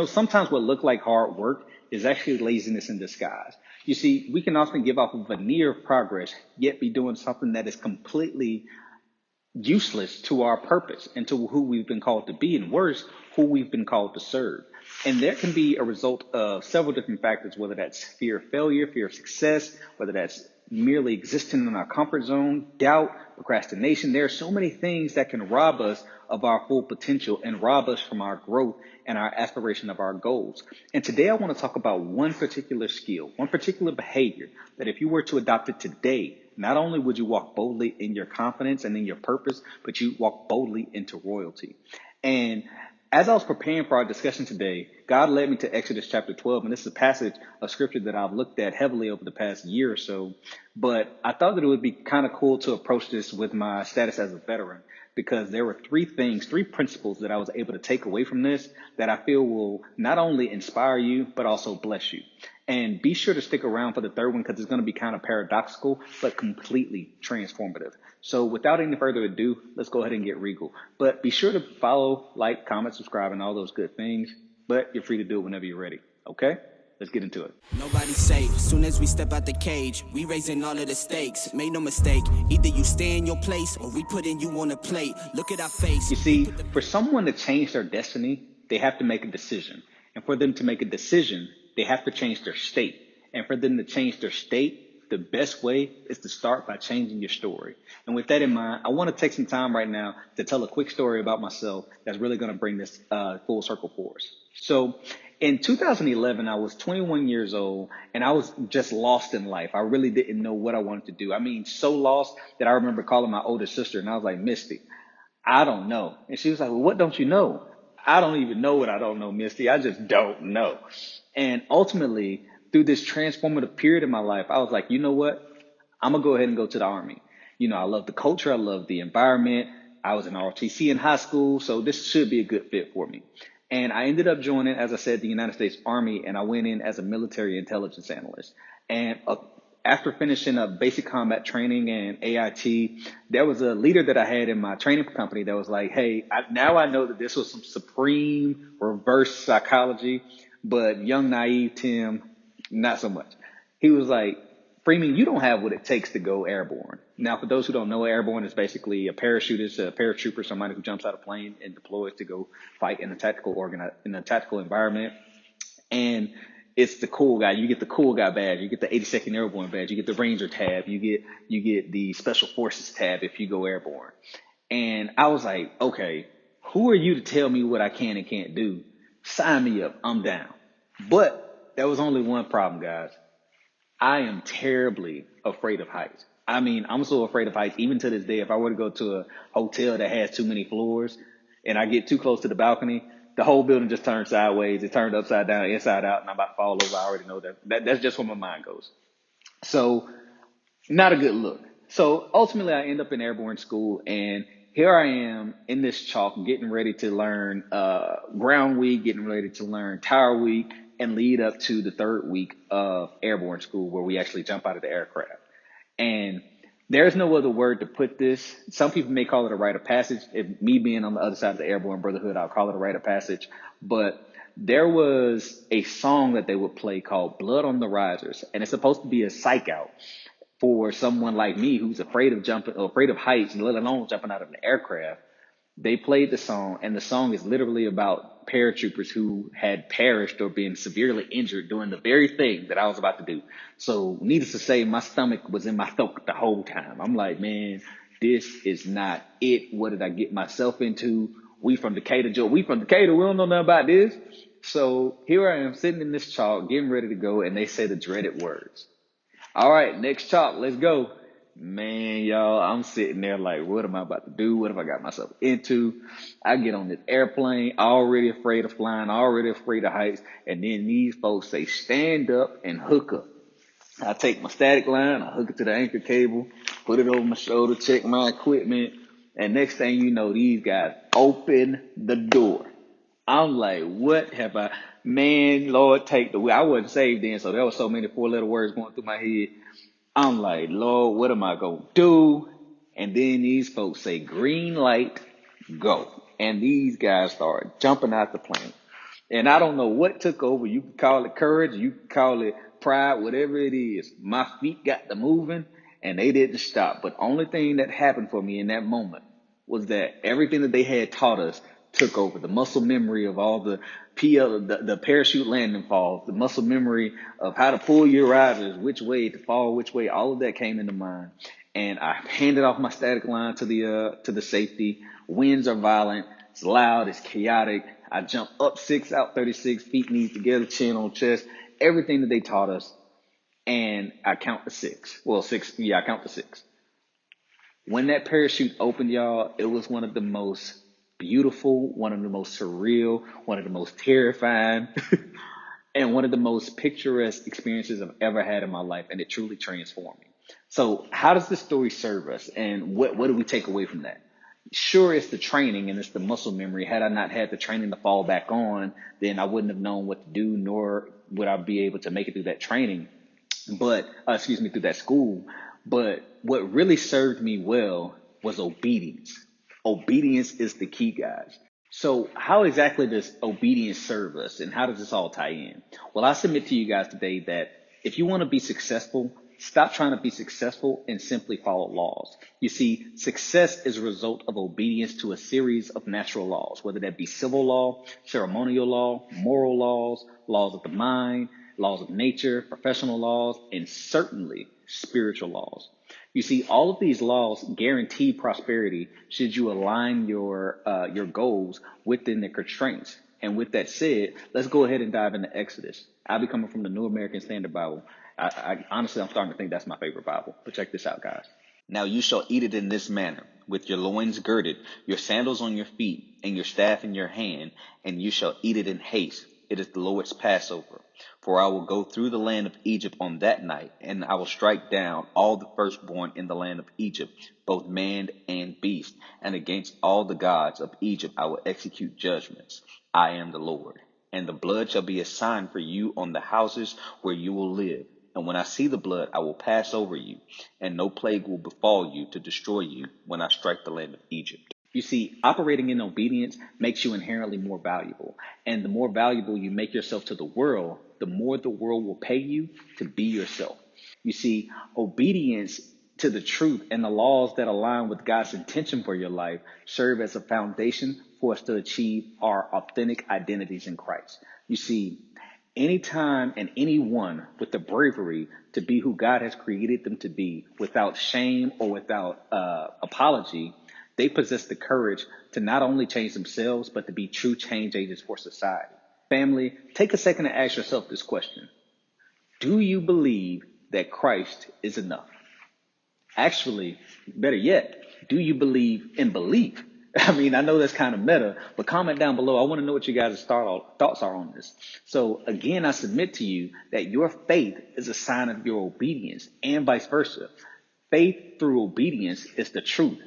Sometimes what look like hard work is actually laziness in disguise. You see, we can often give off a veneer of progress, yet be doing something that is completely useless to our purpose and to who we've been called to be, and worse, who we've been called to serve. And there can be a result of several different factors, whether that's fear of failure, fear of success, whether that's merely existing in our comfort zone, doubt, procrastination. There are so many things that can rob us of our full potential and rob us from our growth and our aspiration of our goals. And today I want to talk about one particular skill, one particular behavior that if you were to adopt it today, not only would you walk boldly in your confidence and in your purpose, but you walk boldly into royalty. And as I was preparing for our discussion today, God led me to Exodus chapter 12, and this is a passage of scripture that I've looked at heavily over the past year or so. But I thought that it would be kind of cool to approach this with my status as a veteran, because there were three principles that I was able to take away from this that I feel will not only inspire you, but also bless you. And be sure to stick around for the third one, because it's going to be kind of paradoxical, but completely transformative. So without any further ado, let's go ahead and get regal. But be sure to follow, like, comment, subscribe, and all those good things. But you're free to do it whenever you're ready. Okay? Let's get into it. Nobody's safe. Soon as we step out the cage, we raising all of the stakes. Make no mistake, either you stay in your place or we putting you on a plate. Look at our face. You see, for someone to change their destiny, they have to make a decision. And for them to make a decision, they have to change their state. And for them to change their state, the best way is to start by changing your story. And with that in mind, I want to take some time right now to tell a quick story about myself that's really going to bring this full circle for us. So in 2011, I was 21 years old, and I was just lost in life. I really didn't know what I wanted to do. I mean, so lost that I remember calling my older sister, and I was like, Misty, I don't know. And she was like, well, what don't you know? I don't even know what I don't know, Misty. I just don't know. And ultimately, through this transformative period in my life, I was like, you know what? I'm going to go ahead and go to the Army. I love the culture. I love the environment. I was in ROTC in high school, so this should be a good fit for me. And I ended up joining, as I said, the United States Army, and I went in as a military intelligence analyst. And after finishing up basic combat training and AIT, there was a leader that I had in my training company that was like, hey, now I know that this was some supreme reverse psychology, but young, naive Tim, not so much. He was like, Freeman, you don't have what it takes to go airborne. Now, for those who don't know, airborne is basically a parachutist, a paratrooper, somebody who jumps out of a plane and deploys to go fight in a tactical environment. And it's the cool guy. You get the cool guy badge. You get the 82nd Airborne badge. You get the Ranger tab. You get the Special Forces tab if you go airborne. And I was like, okay, who are you to tell me what I can and can't do? Sign me up. I'm down. But there was only one problem, guys. I am terribly afraid of heights. I mean, I'm so afraid of heights. Even to this day, if I were to go to a hotel that has too many floors and I get too close to the balcony, the whole building just turns sideways. It turned upside down, inside out, and I'm about to fall over. I already know that's just where my mind goes. So not a good look. So ultimately, I end up in airborne school, and here I am in this chalk getting ready to learn ground week, getting ready to learn tower week, and lead up to the third week of airborne school where we actually jump out of the aircraft. And there's no other word to put this. Some people may call it a rite of passage. If me being on the other side of the airborne brotherhood, I'll call it a rite of passage. But there was a song that they would play called Blood on the Risers. And it's supposed to be a psych out for someone like me who's afraid of heights, let alone jumping out of an aircraft. They played the song, and the song is literally about paratroopers who had perished or been severely injured doing the very thing that I was about to do. So needless to say, my stomach was in my throat the whole time. I'm like, man, this is not it. What did I get myself into? We from Decatur, Joe. We from Decatur. We don't know nothing about this. So here I am sitting in this chalk, getting ready to go, and they say the dreaded words. All right, next chalk, let's go. Man, y'all, I'm sitting there like, what am I about to do? What have I got myself into? I get on this airplane, already afraid of flying, already afraid of heights. And then these folks say, stand up and hook up. I take my static line, I hook it to the anchor cable, put it over my shoulder, check my equipment. And next thing you know, these guys open the door. I'm like, what have I, man, Lord, take the wheel. I wasn't saved then, so there was so many 4-letter words going through my head. I'm like, Lord, what am I going to do? And then these folks say, green light, go. And these guys start jumping out the plane. And I don't know what took over. You could call it courage, you could call it pride, whatever it is. My feet got to moving and they didn't stop. But only thing that happened for me in that moment was that everything that they had taught us took over. The muscle memory of all the the parachute landing falls, the muscle memory of how to pull your risers, which way to fall, which way, all of that came into mind. And I handed off my static line to the safety. Winds are violent. It's loud. It's chaotic. I jump up 6, out 36, feet knees together, chin on chest, everything that they taught us. And I count to 6. Well, 6. Yeah, I count to 6. When that parachute opened, y'all, it was one of the most beautiful, one of the most surreal, one of the most terrifying, and one of the most picturesque experiences I've ever had in my life. And it truly transformed me. So how does this story serve us? And what do we take away from that? Sure, it's the training and it's the muscle memory. Had I not had the training to fall back on, then I wouldn't have known what to do, nor would I be able to make it through that training. But, through that school. But what really served me well was obedience. Obedience is the key, guys. So how exactly does obedience serve us, and how does this all tie in? Well, I submit to you guys today that if you want to be successful, stop trying to be successful and simply follow laws. You see, success is a result of obedience to a series of natural laws, whether that be civil law, ceremonial law, moral laws, laws of the mind, laws of nature, professional laws, and certainly spiritual laws. You see, all of these laws guarantee prosperity should you align your goals within the constraints. And with that said, let's go ahead and dive into Exodus. I'll be coming from the New American Standard Bible. Honestly, I'm starting to think that's my favorite Bible. But check this out, guys. Now you shall eat it in this manner, with your loins girded, your sandals on your feet, and your staff in your hand, and you shall eat it in haste. It is the Lord's Passover. For I will go through the land of Egypt on that night, and I will strike down all the firstborn in the land of Egypt, both man and beast, and against all the gods of Egypt I will execute judgments. I am the Lord. And the blood shall be a sign for you on the houses where you will live. And when I see the blood, I will pass over you, and no plague will befall you to destroy you when I strike the land of Egypt. You see, operating in obedience makes you inherently more valuable. And the more valuable you make yourself to the world, the more the world will pay you to be yourself. You see, obedience to the truth and the laws that align with God's intention for your life serve as a foundation for us to achieve our authentic identities in Christ. You see, anytime and anyone with the bravery to be who God has created them to be without shame or without apology, they possess the courage to not only change themselves, but to be true change agents for society. Family, take a second to ask yourself this question. Do you believe that Christ is enough? Actually, better yet, do you believe in belief? I mean, I know that's kind of meta, but comment down below. I want to know what you guys' thoughts are on this. So again, I submit to you that your faith is a sign of your obedience and vice versa. Faith through obedience is the truth.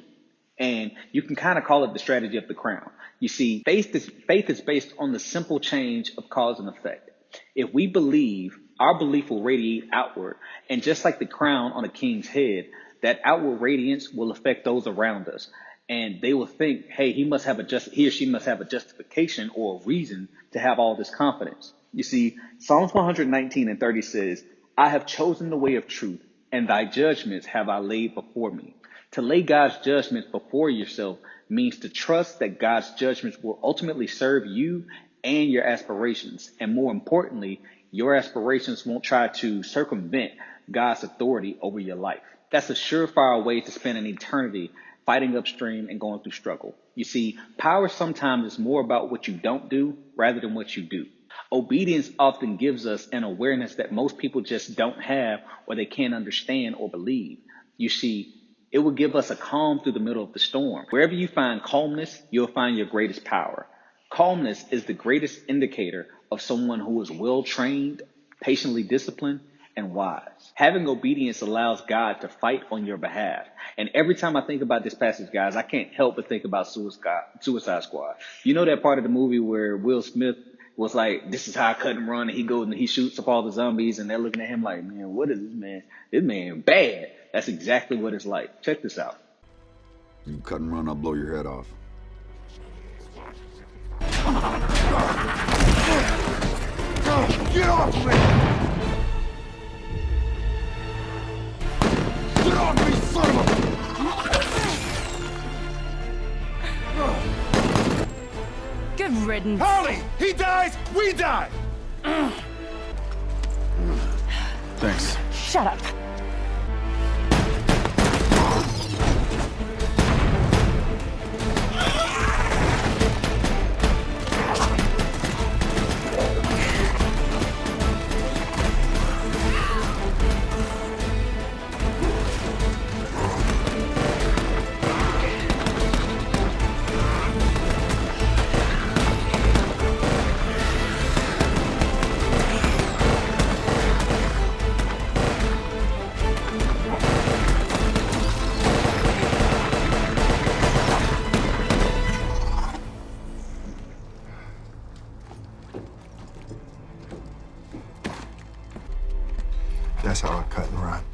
And you can kind of call it the strategy of the crown. You see, faith is based on the simple change of cause and effect. If we believe, our belief will radiate outward. And just like the crown on a king's head, that outward radiance will affect those around us. And they will think, hey, he or she must have a justification or a reason to have all this confidence. You see, Psalms 119:30 says, I have chosen the way of truth, and thy judgments have I laid before me. To lay God's judgments before yourself means to trust that God's judgments will ultimately serve you and your aspirations. And more importantly, your aspirations won't try to circumvent God's authority over your life. That's a surefire way to spend an eternity fighting upstream and going through struggle. You see, power sometimes is more about what you don't do rather than what you do. Obedience often gives us an awareness that most people just don't have or they can't understand or believe. You see, it will give us a calm through the middle of the storm. Wherever you find calmness, you'll find your greatest power. Calmness is the greatest indicator of someone who is well-trained, patiently disciplined, and wise. Having obedience allows God to fight on your behalf. And every time I think about this passage, guys, I can't help but think about Suicide Squad. You know that part of the movie where Will Smith was like, this is how I cut and run, and he goes and he shoots up all the zombies, and they're looking at him like, man, what is this man? This man bad. That's exactly what it's like. Check this out. You cut and run, I'll blow your head off. Get off me! Get off me, son of a... Good riddance. Holly! He dies, we die! Thanks. Shut up. That's how I cut and run.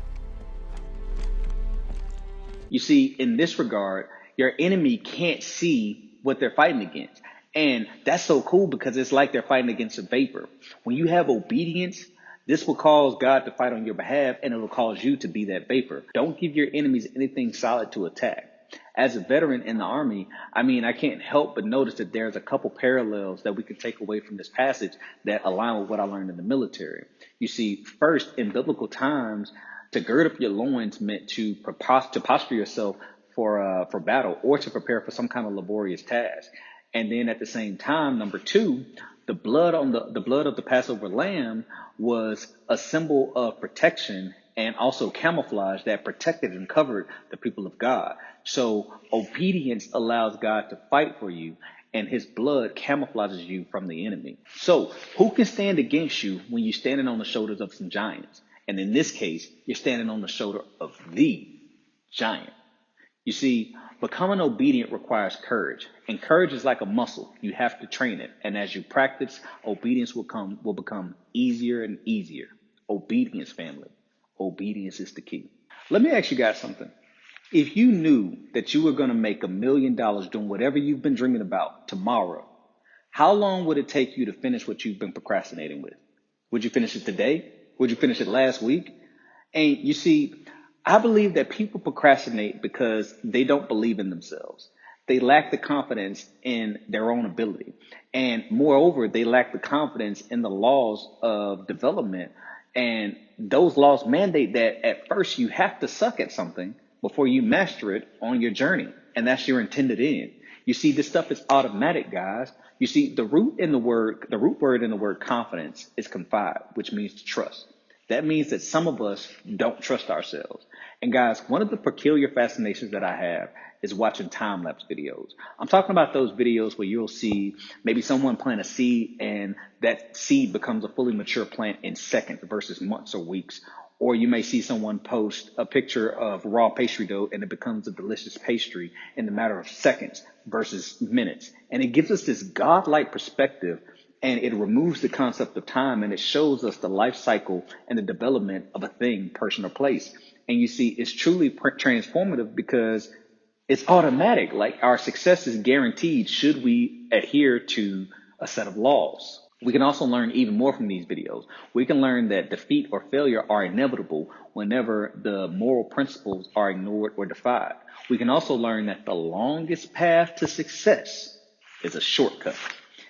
You see, in this regard, your enemy can't see what they're fighting against. And that's so cool because it's like they're fighting against a vapor. When you have obedience, this will cause God to fight on your behalf, and it will cause you to be that vapor. Don't give your enemies anything solid to attack. As a veteran in the Army, I can't help but notice that there's a couple parallels that we can take away from this passage that align with what I learned in the military. You see, first, in biblical times, to gird up your loins meant to posture yourself for battle or to prepare for some kind of laborious task. And then at the same time, number two, the blood of the Passover lamb was a symbol of protection and also camouflage that protected and covered the people of God. So obedience allows God to fight for you, and his blood camouflages you from the enemy. So who can stand against you when you're standing on the shoulders of some giants? And in this case, you're standing on the shoulder of the giant. You see, becoming obedient requires courage, and courage is like a muscle. You have to train it. And as you practice, obedience will become easier and easier. Obedience, family. Obedience is the key. Let me ask you guys something. If you knew that you were going to make $1 million doing whatever you've been dreaming about tomorrow, how long would it take you to finish what you've been procrastinating with? Would you finish it today? Would you finish it last week? And you see, I believe that people procrastinate because they don't believe in themselves. They lack the confidence in their own ability. And moreover, they lack the confidence in the laws of development. And those laws mandate that at first you have to suck at something before you master it on your journey. And that's your intended end. You see, this stuff is automatic, guys. You see, the root word in the word confidence is confide, which means to trust. That means that some of us don't trust ourselves. And guys, one of the peculiar fascinations that I have is watching time-lapse videos. I'm talking about those videos where you'll see maybe someone plant a seed and that seed becomes a fully mature plant in seconds versus months or weeks. Or you may see someone post a picture of raw pastry dough and it becomes a delicious pastry in the matter of seconds versus minutes. And it gives us this godlike perspective, and it removes the concept of time, and it shows us the life cycle and the development of a thing, person, or place. And you see, it's truly transformative because it's automatic. Like, our success is guaranteed should we adhere to a set of laws. We can also learn even more from these videos. We can learn that defeat or failure are inevitable whenever the moral principles are ignored or defied. We can also learn that the longest path to success is a shortcut.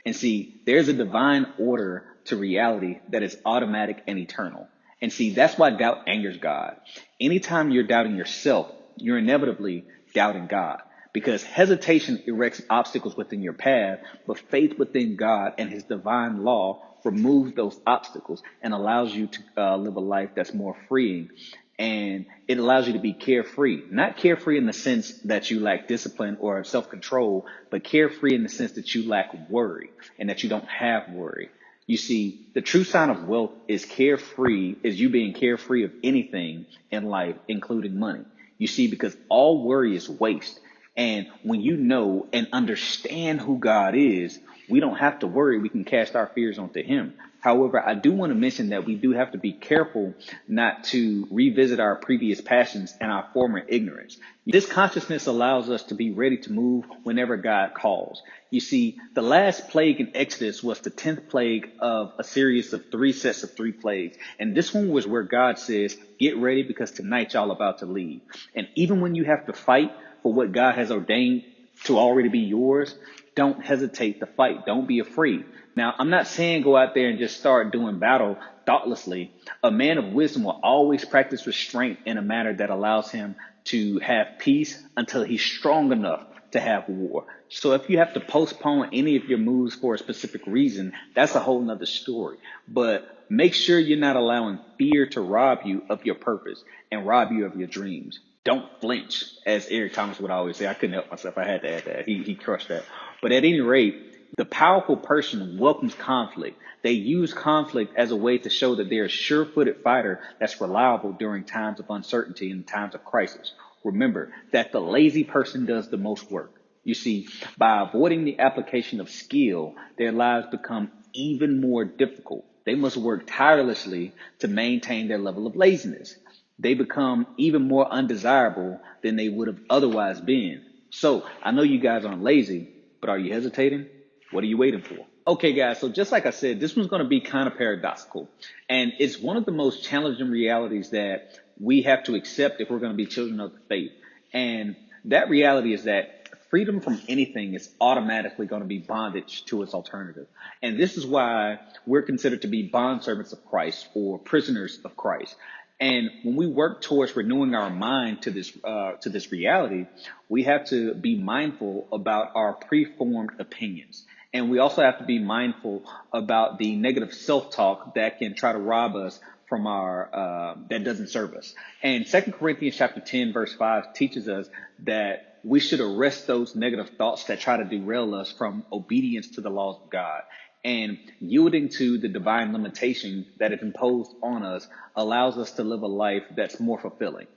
And see, there's a divine order to reality that is automatic and eternal. And see, that's why doubt angers God. Anytime you're doubting yourself, you're inevitably doubting God. Because hesitation erects obstacles within your path, but faith within God and his divine law removes those obstacles and allows you to live a life that's more freeing. And it allows you to be carefree, not carefree in the sense that you lack discipline or self-control, but carefree in the sense that you lack worry and that you don't have worry. You see, the true sign of wealth is you being carefree of anything in life, including money. You see, because all worry is waste. And when you know and understand who God is, we don't have to worry. We can cast our fears onto him. However, I do want to mention that we do have to be careful not to revisit our previous passions and our former ignorance. This consciousness allows us to be ready to move whenever God calls. You see, the last plague in Exodus was the 10th plague of a series of 3 sets of 3 plagues. And this one was where God says, get ready because tonight y'all about to leave. And even when you have to fight for what God has ordained to already be yours, don't hesitate to fight. Don't be afraid. Now, I'm not saying go out there and just start doing battle thoughtlessly. A man of wisdom will always practice restraint in a manner that allows him to have peace until he's strong enough to have war. So if you have to postpone any of your moves for a specific reason, that's a whole nother story. But make sure you're not allowing fear to rob you of your purpose and rob you of your dreams. Don't flinch, as Eric Thomas would always say. I couldn't help myself. I had to add that. He crushed that. But at any rate, the powerful person welcomes conflict. They use conflict as a way to show that they're a sure-footed fighter that's reliable during times of uncertainty and times of crisis. Remember that the lazy person does the most work. You see, by avoiding the application of skill, their lives become even more difficult. They must work tirelessly to maintain their level of laziness. They become even more undesirable than they would have otherwise been. So I know you guys aren't lazy, but are you hesitating? What are you waiting for? Okay, guys, so just like I said, this one's going to be kind of paradoxical. And it's one of the most challenging realities that we have to accept if we're going to be children of the faith. And that reality is that freedom from anything is automatically going to be bondage to its alternative. And this is why we're considered to be bondservants of Christ or prisoners of Christ. And when we work towards renewing our mind to this reality, we have to be mindful about our preformed opinions. And we also have to be mindful about the negative self-talk that can try to rob us from our, that doesn't serve us. And 2 Corinthians chapter 10, verse 5 teaches us that we should arrest those negative thoughts that try to derail us from obedience to the laws of God. And yielding to the divine limitation that is imposed on us allows us to live a life that's more fulfilling.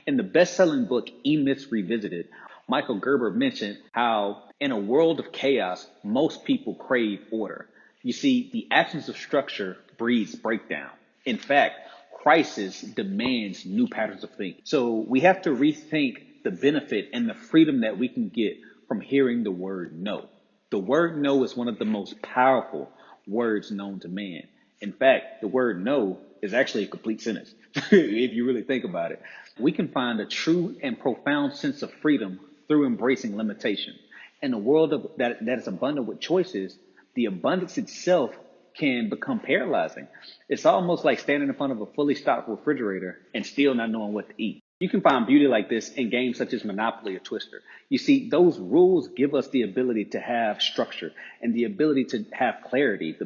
In the best-selling book, E-Myths Revisited, Michael Gerber mentioned how in a world of chaos, most people crave order. You see, the absence of structure breeds breakdown. In fact, crisis demands new patterns of thinking. So we have to rethink the benefit and the freedom that we can get from hearing the word no. The word no is one of the most powerful words known to man. In fact, the word no is actually a complete sentence, if you really think about it. We can find a true and profound sense of freedom through embracing limitation. In a world that is abundant with choices, the abundance itself can become paralyzing. It's almost like standing in front of a fully stocked refrigerator and still not knowing what to eat. You can find beauty like this in games such as Monopoly or Twister. You see, those rules give us the ability to have structure and the ability to have clarity, the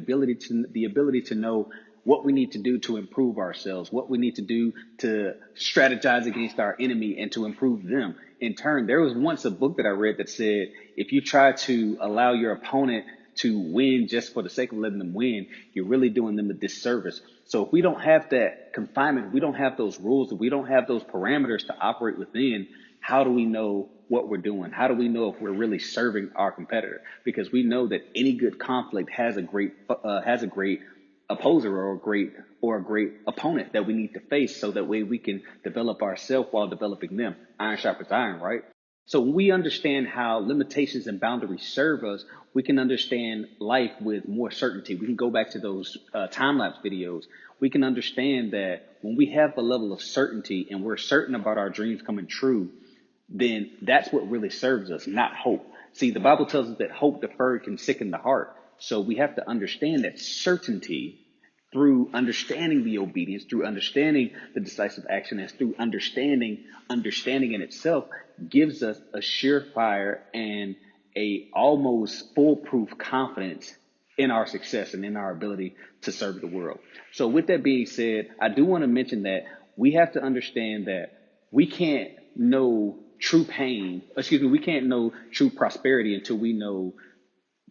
ability to know what we need to do to improve ourselves, what we need to do to strategize against our enemy and to improve them. In turn, there was once a book that I read that said, if you try to allow your opponent to win just for the sake of letting them win, you're really doing them a disservice. So if we don't have that confinement, we don't have those rules, if we don't have those parameters to operate within, how do we know what we're doing? How do we know if we're really serving our competitor? Because we know that any good conflict has a great opposer or a great opponent that we need to face, so that way we can develop ourselves while developing them. Iron sharpens iron, right? So when we understand how limitations and boundaries serve us, we can understand life with more certainty. We can go back to those time-lapse videos. We can understand that when we have a level of certainty and we're certain about our dreams coming true, then that's what really serves us, not hope. See, the Bible tells us that hope deferred can sicken the heart. So we have to understand that certainty through understanding the obedience, through understanding the decisive action, and through understanding in itself gives us a surefire and a almost foolproof confidence in our success and in our ability to serve the world. So with that being said, I do want to mention that we have to understand that we can't know true we can't know true prosperity until we know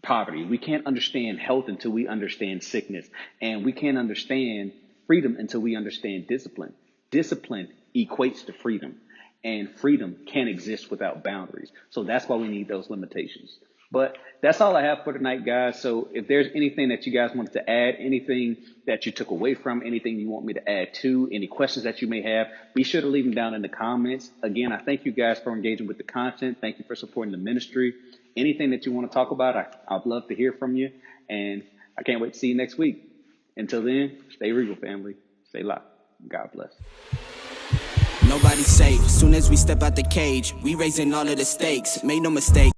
poverty. We can't understand health until we understand sickness. And we can't understand freedom until we understand discipline. Discipline equates to freedom. And freedom can't exist without boundaries. So that's why we need those limitations. But that's all I have for tonight, guys. So if there's anything that you guys wanted to add, anything that you took away from, anything you want me to add to, any questions that you may have, be sure to leave them down in the comments. Again, I thank you guys for engaging with the content. Thank you for supporting the ministry. Anything that you want to talk about, I'd love to hear from you. And I can't wait to see you next week. Until then, stay regal, family. Stay locked. God bless. Nobody's safe. Soon as we step out the cage, we raising all of the stakes. Make no mistake.